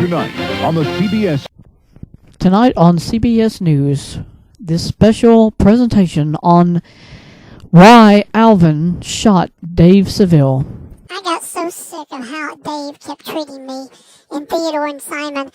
Tonight on the CBS. Tonight on CBS News, this special presentation on why Alvin shot Dave Seville. I got so sick of how Dave kept treating me and Theodore and Simon.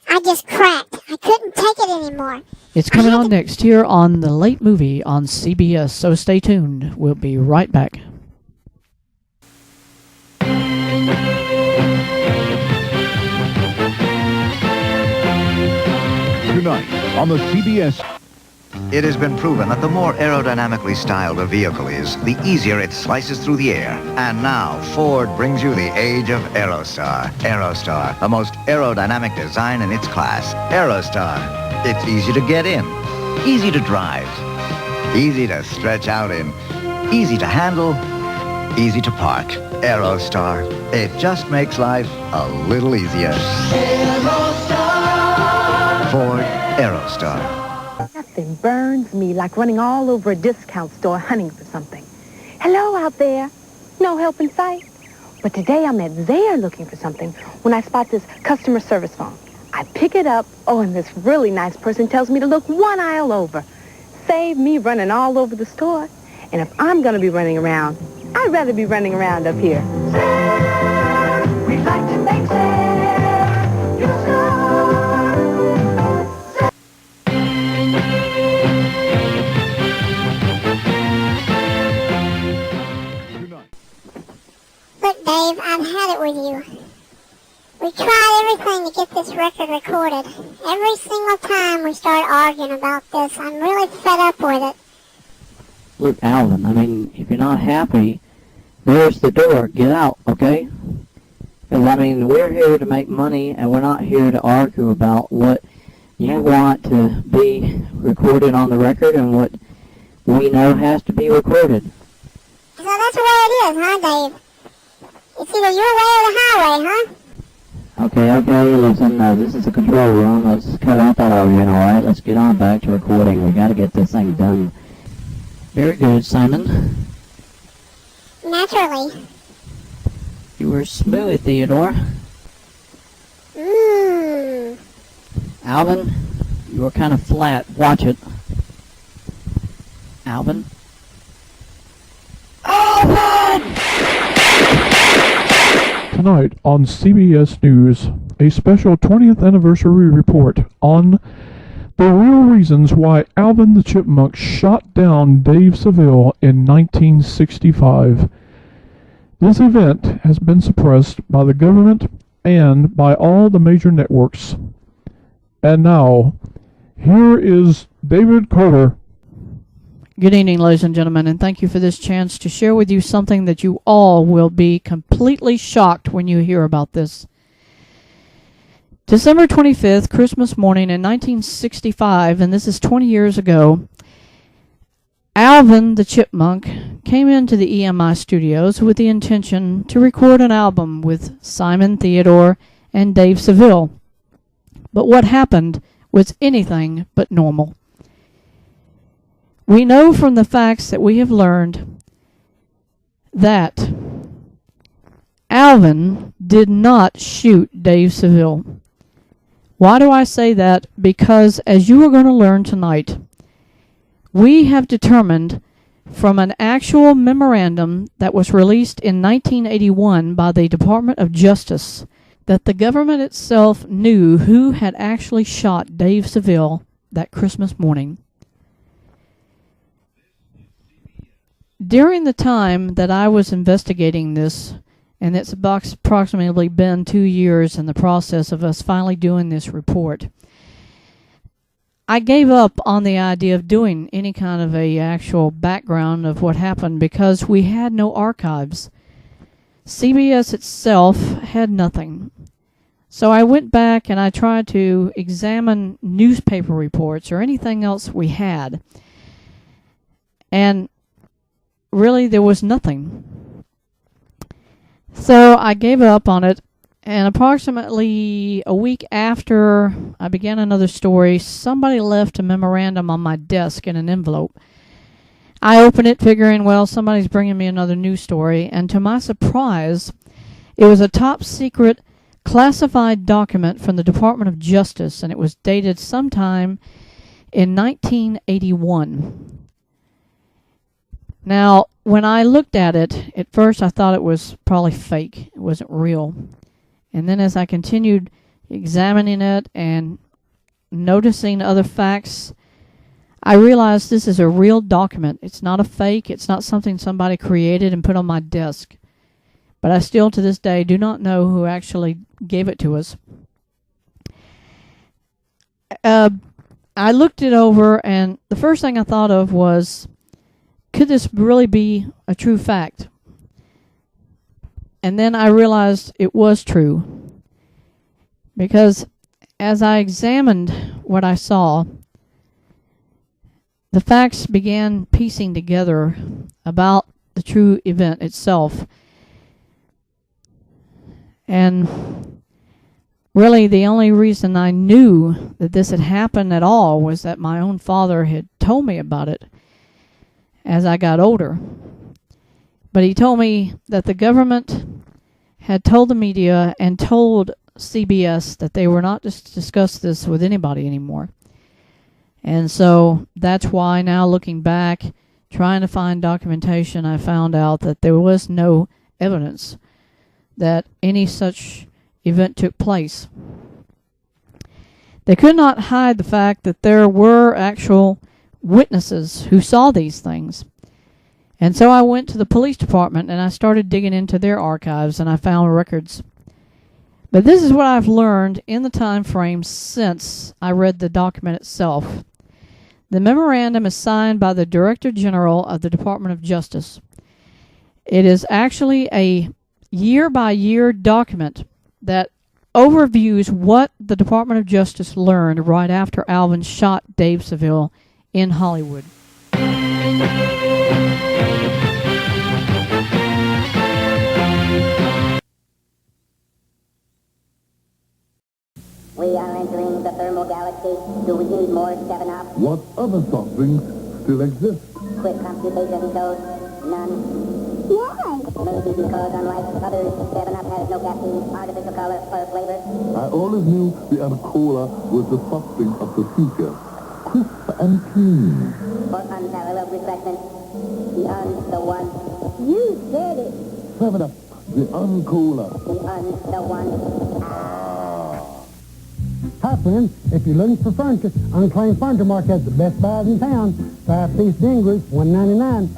I just cracked. I couldn't take it anymore. It's coming on next here on The Late Movie on CBS, so stay tuned. We'll be right back. Tonight on the CBS. It has been proven that the more aerodynamically styled a vehicle is, the easier it slices through the air. And now, Ford brings you the age of Aerostar. Aerostar, the most aerodynamic design in its class. Aerostar. It's easy to get in, easy to drive, easy to stretch out in, easy to handle, easy to park. Aerostar. It just makes life a little easier. Aerostar. Ford Aerostar. Nothing burns me like running all over a discount store hunting for something. Hello out there. No help in sight. But today I'm at there looking for something when I spot this customer service phone. I pick it up. Oh, and this really nice person tells me to look one aisle over. Save me running all over the store. And if I'm going to be running around, I'd rather be running around up here. We'd like to make Sarah your star. Look, Dave, I've had it with you. We tried everything to get this record recorded. Every single time we start arguing about this, I'm really fed up with it. Look, Alvin, I mean, if you're not happy, there's the door. Get out, okay? Because, I mean, we're here to make money, and we're not here to argue about what you want to be recorded on the record and what we know has to be recorded. So that's the way it is, huh, Dave? It's either your way or the highway, huh? Okay, listen, this is the control room. Let's cut out that arguing, alright? Let's get on back to recording. We gotta get this thing done. Very good, Simon. Naturally. You were smooth, Theodore. Alvin, you were kind of flat. Watch it. Alvin? Alvin! Tonight on CBS News, a special 20th anniversary report on the real reasons why Alvin the Chipmunk shot down Dave Seville in 1965. This event has been suppressed by the government and by all the major networks. And now, here is David Carter. Good evening, ladies and gentlemen, and thank you for this chance to share with you something that you all will be completely shocked when you hear about this. December 25th, Christmas morning in 1965, and this is 20 years ago, Alvin the Chipmunk came into the EMI studios with the intention to record an album with Simon Theodore and Dave Seville. But what happened was anything but normal. We know from the facts that we have learned that Alvin did not shoot Dave Seville. Why do I say that? Because as you are going to learn tonight, we have determined from an actual memorandum that was released in 1981 by the Department of Justice that the government itself knew who had actually shot Dave Seville that Christmas morning. During the time that I was investigating this, and it's approximately been 2 years in the process of us finally doing this report, I gave up on the idea of doing any kind of a actual background of what happened because we had no archives. CBS itself had nothing. So I went back and I tried to examine newspaper reports or anything else we had. And really, there was nothing. So I gave up on it, and approximately a week after I began another story, somebody left a memorandum on my desk in an envelope. I opened it figuring, well, somebody's bringing me another news story, and to my surprise, it was a top secret classified document from the Department of Justice, and it was dated sometime in 1981. Now, when I looked at it, at first I thought it was probably fake. It wasn't real. And then as I continued examining it and noticing other facts, I realized this is a real document. It's not a fake. It's not something somebody created and put on my desk. But I still, to this day, do not know who actually gave it to us. I looked it over, and the first thing I thought of was, could this really be a true fact? And then I realized it was true. Because as I examined what I saw, the facts began piecing together about the true event itself. And really the only reason I knew that this had happened at all was that my own father had told me about it as I got older. But he told me that the government had told the media and told CBS that they were not to discuss this with anybody anymore. And so that's why now, looking back, trying to find documentation, I found out that there was no evidence that any such event took place. They could not hide the fact that there were actual witnesses who saw these things. And so I went to the police department and I started digging into their archives, and I found records. But this is what I've learned in the time frame since I read the document itself. The memorandum is signed by the Director General of the Department of Justice. It is actually a year-by-year document that overviews what the Department of Justice learned right after Alvin shot Dave Seville in Hollywood. We are entering the thermal galaxy. Do we need more 7-Up? What other soft drinks still exist? Quick computation shows none. Why? Maybe because, unlike others, 7-Up has no caffeine, artificial color, or flavor. I always knew the Cola was the soft drink of the future. Crisp and clean. For unparalleled refreshment, beyond the one. You said it. 7-Up, the Cola. Beyond the one. Hi, friends. If you're looking for furniture, Unclaimed Furniture Mart has the best buys in town. 5-piece den group, $199.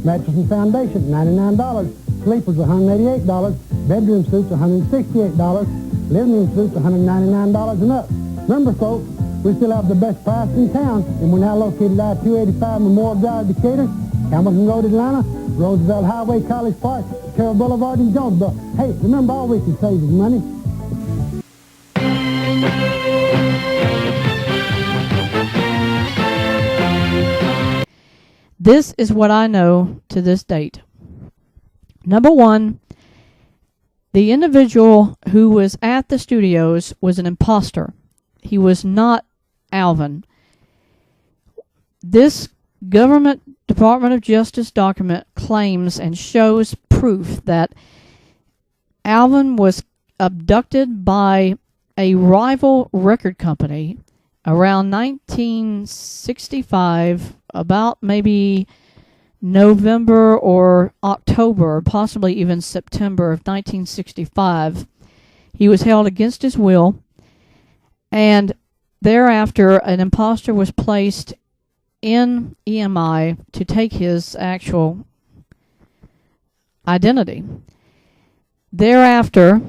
Mattress and foundation, $99. Sleepers, $188. Bedroom suits, $168. Living room suits, $199 and up. Remember, folks, we still have the best price in town, and we're now located at I-285 Memorial Drive, Decatur, Hamilton Road, Atlanta, Roosevelt Highway, College Park, Carroll Boulevard, and Jonesboro. Hey, remember, all we can save is money. This is what I know to this date. Number one, the individual who was at the studios was an imposter. He was not Alvin. This government Department of Justice document claims and shows proof that Alvin was abducted by a rival record company around 1965, about maybe November or October, possibly even September of 1965. He was held against his will, and thereafter an imposter was placed in EMI to take his actual identity. Thereafter,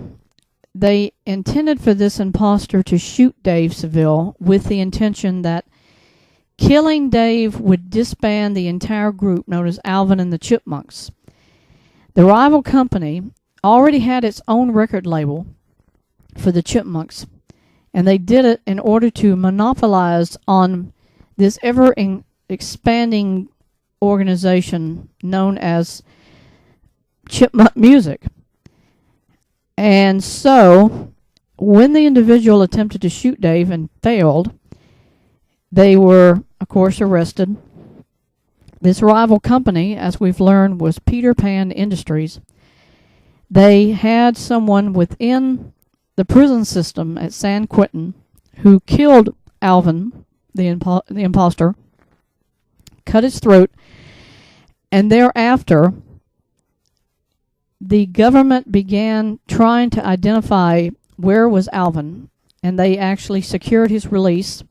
they intended for this imposter to shoot Dave Seville with the intention that killing Dave would disband the entire group known as Alvin and the Chipmunks. The rival company already had its own record label for the Chipmunks, and they did it in order to monopolize on this ever-expanding organization known as Chipmunk Music. And so, when the individual attempted to shoot Dave and failed, they were, of course, arrested. This rival company, as we've learned, was Peter Pan Industries. They had someone within the prison system at San Quentin, who killed Alvin, the imposter, cut his throat, and thereafter the government began trying to identify where was Alvin, and they actually secured his release.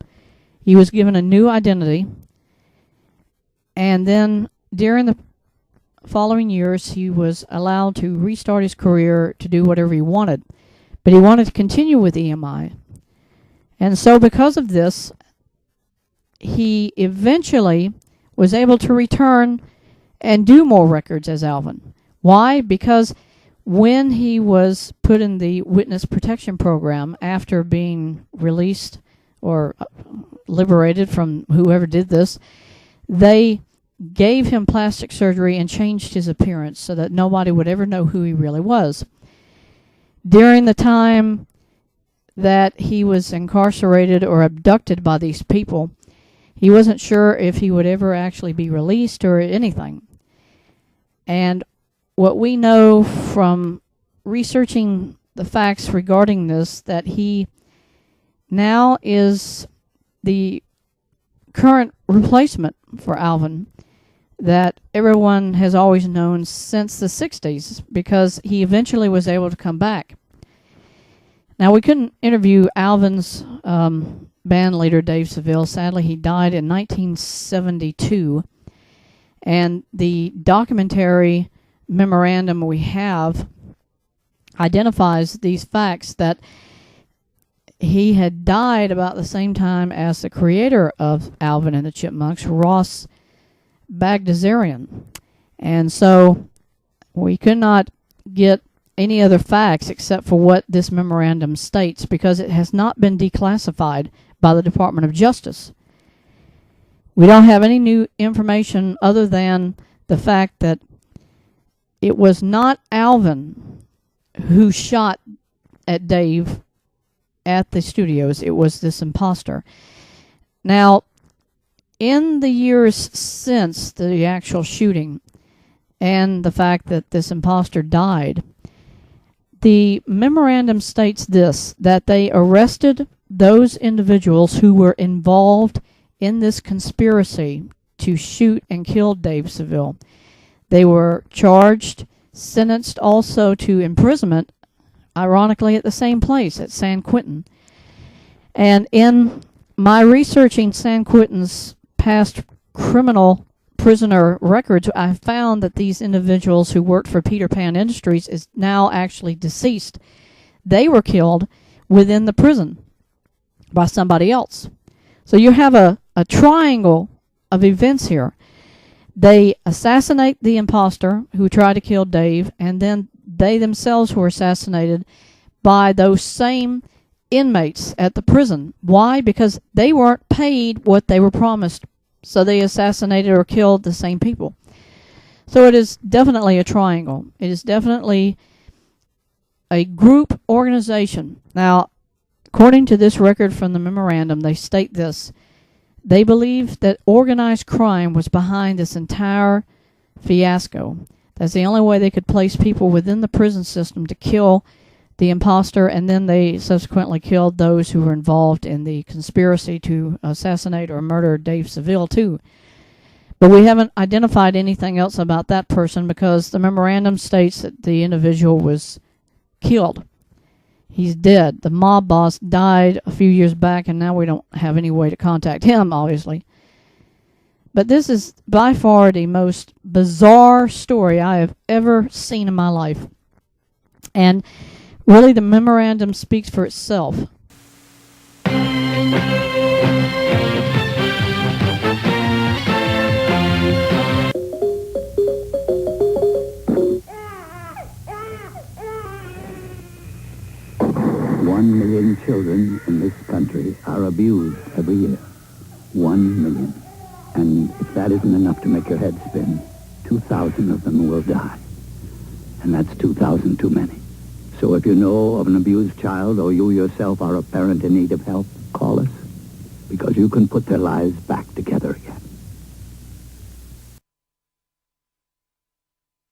He was given a new identity, and then during the following years he was allowed to restart his career to do whatever he wanted, but he wanted to continue with EMI. And so because of this, he eventually was able to return and do more records as Alvin. Why? Because when he was put in the witness protection program after being released or liberated from whoever did this, they gave him plastic surgery and changed his appearance so that nobody would ever know who he really was. During the time that he was incarcerated or abducted by these people, he wasn't sure if he would ever actually be released or anything. And what we know from researching the facts regarding this, that he now is the current replacement for Alvin that everyone has always known since the 60s, because he eventually was able to come back. Now, we couldn't interview Alvin's band leader, Dave Seville. Sadly, he died in 1972. And the documentary memorandum we have identifies these facts, that he had died about the same time as the creator of Alvin and the Chipmunks, Ross Bagdasarian. And so we could not get any other facts except for what this memorandum states, because it has not been declassified by the Department of Justice. We don't have any new information other than the fact that it was not Alvin who shot at Dave at the studios. It was this imposter. Now, in the years since the actual shooting and the fact that this imposter died, the memorandum states this, that they arrested those individuals who were involved in this conspiracy to shoot and kill Dave Seville. They were charged, sentenced also to imprisonment, ironically at the same place, at San Quentin. And in my researching San Quentin's past criminal prisoner records, I found that these individuals who worked for Peter Pan Industries is now actually deceased. They were killed within the prison by somebody else. So you have a triangle of events here. They assassinate the imposter who tried to kill Dave, and then they themselves were assassinated by those same inmates at the prison. Why? Because they weren't paid what they were promised, so they assassinated or killed the same people. So it is definitely a triangle. It is definitely a group organization. Now, according to this record from the memorandum, they state this. They believe that organized crime was behind this entire fiasco. That's the only way they could place people within the prison system to kill the imposter, and then they subsequently killed those who were involved in the conspiracy to assassinate or murder Dave Seville too. But we haven't identified anything else about that person, because the memorandum states that the individual was killed. He's dead. The mob boss died a few years back, and now we don't have any way to contact him, obviously. But this is by far the most bizarre story I have ever seen in my life. And really, the memorandum speaks for itself. One million children in this country are abused every year. 1 million. And if that isn't enough to make your head spin, 2,000 of them will die. And that's 2,000 too many. So if you know of an abused child, or you yourself are a parent in need of help, call us, because you can put their lives back together again.